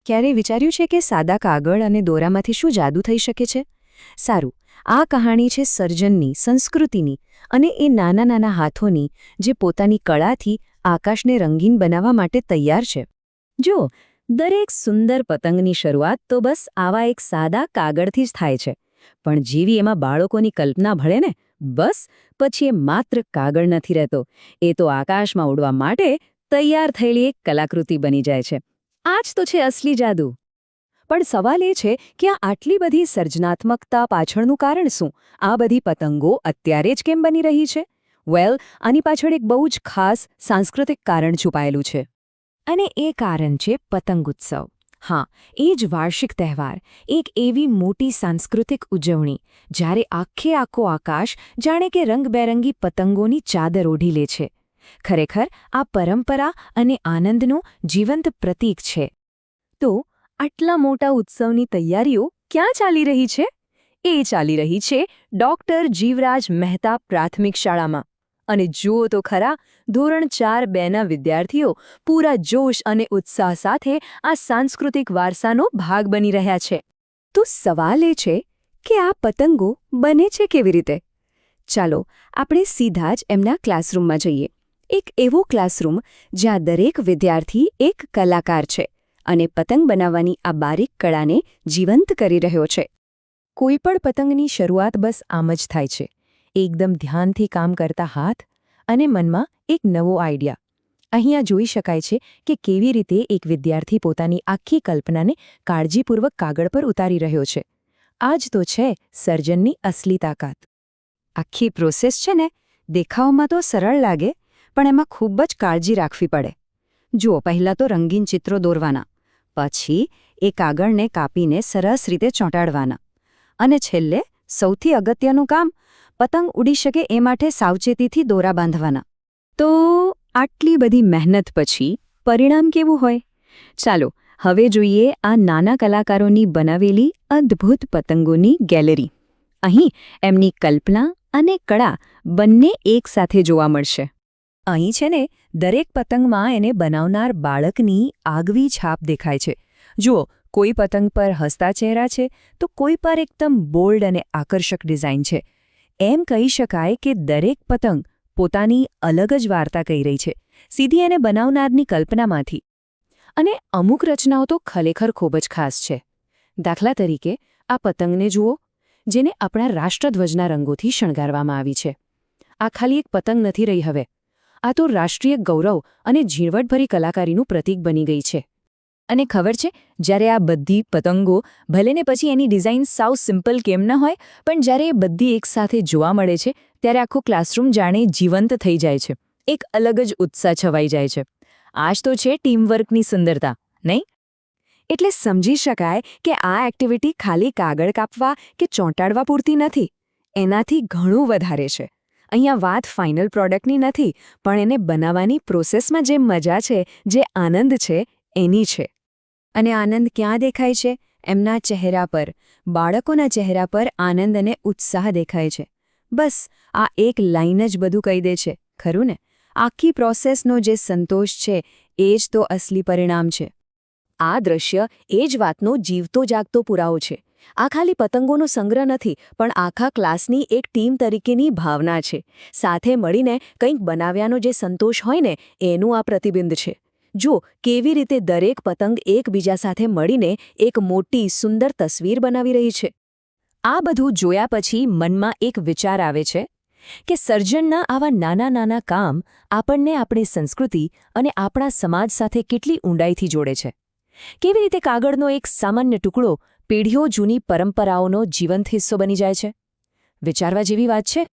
ક્યારે વિચાર્યું છે કે સાદા કાગળ અને દોરામાંથી શું જાદુ થઈ શકે છે? સારું, આ કહાણી છે સર્જનની, સંસ્કૃતિની અને એ નાના નાના હાથોની જે પોતાની કળાથી આકાશને રંગીન બનાવવા માટે તૈયાર છે. જો દરેક સુંદર પતંગની શરૂઆત તો બસ આવા એક સાદા કાગળથી જ થાય છે, પણ જેવી એમાં બાળકોની કલ્પના ભળે ને, બસ પછી એ માત્ર કાગળ નથી રહેતો, એ તો આકાશમાં ઉડવા માટે તૈયાર થયેલી એક કલાકૃતિ બની જાય છે. આ જ તો છે અસલી જાદુ. પણ સવાલ એ છે કે આ આટલી બધી સર્જનાત્મકતા પાછળનું કારણ શું? આ બધી પતંગો અત્યારે જ કેમ બની રહી છે? આની પાછળ એક બહુ જ ખાસ સાંસ્કૃતિક કારણ છુપાયેલું છે. અને એ કારણ છે પતંગ ઉત્સવ. હા, એ જ વાર્ષિક તહેવાર, એક એવી મોટી સાંસ્કૃતિક ઉજવણી જ્યારે આખો આકાશ જાણે કે રંગબેરંગી પતંગોની ચાદર ઓઢી લે છે. ખરેખર આ પરંપરા અને આનંદનું જીવંત પ્રતીક છે. તો આટલા મોટા ઉત્સવની તૈયારીઓ ક્યાં ચાલી રહી છે? એ ચાલી રહી છે ડૉક્ટર જીવરાજ મહેતા પ્રાથમિક શાળામાં. અને જુઓ તો ખરા, ધોરણ 4-2ના વિદ્યાર્થીઓ પૂરા જોશ અને ઉત્સાહ સાથે આ સાંસ્કૃતિક વારસાનો ભાગ બની રહ્યા છે. તો સવાલ એ છે કે આ પતંગો બને છે કેવી રીતે? ચાલો આપણે સીધા જ એમના ક્લાસરૂમમાં જઈએ. એક એવો ક્લાસરૂમ જ્યાં દરેક વિદ્યાર્થી એક કલાકાર છે અને પતંગ બનાવવાની આ બારીક કળાને જીવંત કરી રહ્યો છે. કોઈ પણ પતંગની શરૂઆત બસ આમ જ થાય છે, એકદમ ધ્યાનથી કામ કરતા હાથ અને મનમાં એક નવો આઈડિયા. અહીંયા જોઈ શકાય છે કે કેવી રીતે એક વિદ્યાર્થી પોતાની આખી કલ્પનાને કાળજીપૂર્વક કાગળ પર ઉતારી રહ્યો છે. આ જ તો છે સર્જનની અસલી તાકાત. આખી પ્રોસેસ છે ને, દેખાવમાં તો સરળ લાગે, પણ એમાં ખૂબ જ કાળજી રાખવી પડે. જુઓ, પહેલાં તો રંગીન ચિત્રો દોરવાના, પછી એ કાગળને કાપીને સરસ રીતે ચોંટાડવાના, અને છેલ્લે સૌથી અગત્યનું કામ, પતંગ ઉડી શકે એ માટે સાવચેતીથી દોરા બાંધવાના. તો આટલી બધી મહેનત પછી પરિણામ કેવું હોય? ચાલો હવે જોઈએ આ નાના કલાકારોની બનાવેલી અદ્ભુત પતંગોની ગેલેરી. અહીં એમની કલ્પના અને કળા બંને એકસાથે જોવા મળશે. અહીં છે ને, દરેક પતંગમાં એને બનાવનાર બાળકની આગવી છાપ દેખાય છે. જુઓ, કોઈ પતંગ પર હસતા ચહેરા છે, તો કોઈ પર એકદમ બોલ્ડ અને આકર્ષક ડિઝાઇન છે. એમ કહી શકાય કે દરેક પતંગ પોતાની અલગ જ વાર્તા કહી રહી છે, સીધી એને બનાવનારની કલ્પનામાંથી. અને અમુક રચનાઓ તો ખરેખર ખૂબ જ ખાસ છે. દાખલા તરીકે આ પતંગને જુઓ, જેને આપણા રાષ્ટ્રધ્વજના રંગોથી શણગારવામાં આવી છે. આ ખાલી એક પતંગ નથી રહી હવે, આ તો રાષ્ટ્રીય ગૌરવ અને ઝીણવટભરી કલાકારીનું પ્રતીક બની ગઈ છે. અને ખબર છે, જ્યારે આ બધી પતંગો, ભલે ને પછી એની ડિઝાઇન સાવ સિમ્પલ કેમ ન હોય, પણ જ્યારે એ બધી એકસાથે જોવા મળે છે, ત્યારે આખું ક્લાસરૂમ જાણે જીવંત થઈ જાય છે. એક અલગ જ ઉત્સાહ છવાઈ જાય છે. આ જ તો છે ટીમવર્કની સુંદરતા, નહીં? એટલે સમજી શકાય કે આ એક્ટિવિટી ખાલી કાગળ કાપવા કે ચોંટાડવા પૂરતી નથી, એનાથી ઘણું વધારે છે. અહીંયા વાત ફાઇનલ પ્રોડક્ટની નથી, પણ એને બનાવવાની પ્રોસેસમાં જે મજા છે, જે આનંદ છે, એની છે. અને આનંદ ક્યાં દેખાય છે? એમના ચહેરા પર. બાળકોના ચહેરા પર આનંદ અને ઉત્સાહ દેખાય છે. બસ આ એક લાઈન જ બધું કહી દે છે, ખરું ને? આખી પ્રોસેસનો જે સંતોષ છે, એ જ તો અસલી પરિણામ છે. આ દ્રશ્ય એ જ વાતનો જીવતો જાગતો પુરાવો છે. આ ખાલી પતંગોનો સંગ્રહ નથી, પણ આખા ક્લાસની એક ટીમ તરીકેની ભાવના છે. સાથે મળીને કંઈક બનાવ્યાનો જે સંતોષ હોય ને, એનું આ પ્રતિબિંબ છે. જો કેવી રીતે દરેક પતંગ એકબીજા સાથે મળીને એક મોટી સુંદર તસવીર બનાવી રહી છે. આ બધું જોયા પછી મનમાં એક વિચાર આવે છે કે સર્જનના આવા નાના નાના કામ આપણને આપણી સંસ્કૃતિ અને આપણા સમાજ સાથે કેટલી ઊંડાઈથી જોડે છે. કેવી રીતે કાગળનો એક સામાન્ય ટુકડો પેઢીઓ જૂની પરંપરાઓનો જીવંત હિસ્સો બની જાય છે. વિચારવા જેવી વાત છે.